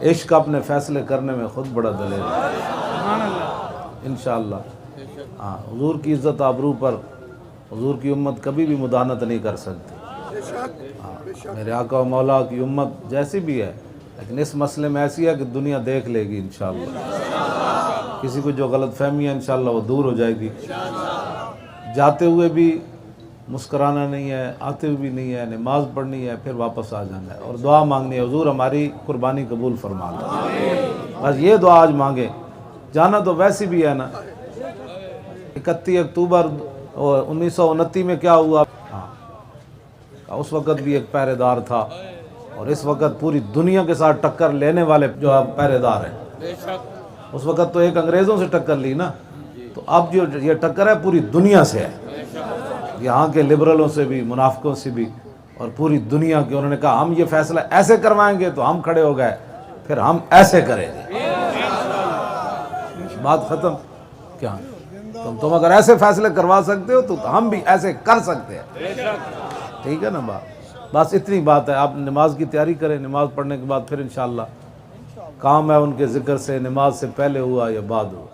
इश्क अपने फैसले करने में ख़ुद बड़ा दलेर है इंशाअल्लाह। हाँ, हुजूर की इज़्ज़त आबरू पर हुजूर की उम्मत कभी भी मुदानत नहीं कर सकती। हाँ, मेरे आका व मौला की उम्मत जैसी भी है, लेकिन इस मसले में ऐसी है कि दुनिया देख लेगी इंशाअल्लाह। किसी को जो गलत फहमी है इंशाअल्लाह वो दूर हो जाएगी। जाते हुए भी मुस्कराना नहीं है, आते हुए भी नहीं है, नमाज़ पढ़नी है, फिर वापस आ जाना है और दुआ मांगनी है, हुजूर हमारी कुर्बानी कबूल फरमा लो। बस ये दुआ आज मांगे। जाना तो वैसे भी है ना, 31 अक्टूबर 1929 में क्या हुआ। हाँ, उस वक़्त भी एक पहरेदार था और इस वक़्त पूरी दुनिया के साथ टक्कर लेने वाले जो अब पहरेदार हैं। उस वक़्त तो एक अंग्रेज़ों से टक्कर ली ना, तो अब जो ये टक्कर है पूरी दुनिया से है, यहाँ के लिबरलों से भी, मुनाफिकों से भी और पूरी दुनिया के। उन्होंने कहा हम ये फैसला ऐसे करवाएंगे, तो हम खड़े हो गए, फिर हम ऐसे करेंगे। बात ख़त्म। क्या तुम अगर ऐसे फैसले करवा सकते हो तो हम भी ऐसे कर सकते हैं। ठीक है ना बात, बस इतनी बात है। आप नमाज की तैयारी करें, नमाज पढ़ने के बाद फिर इंशाअल्लाह काम है उनके ज़िक्र से, नमाज से पहले हुआ या बाद हुआ।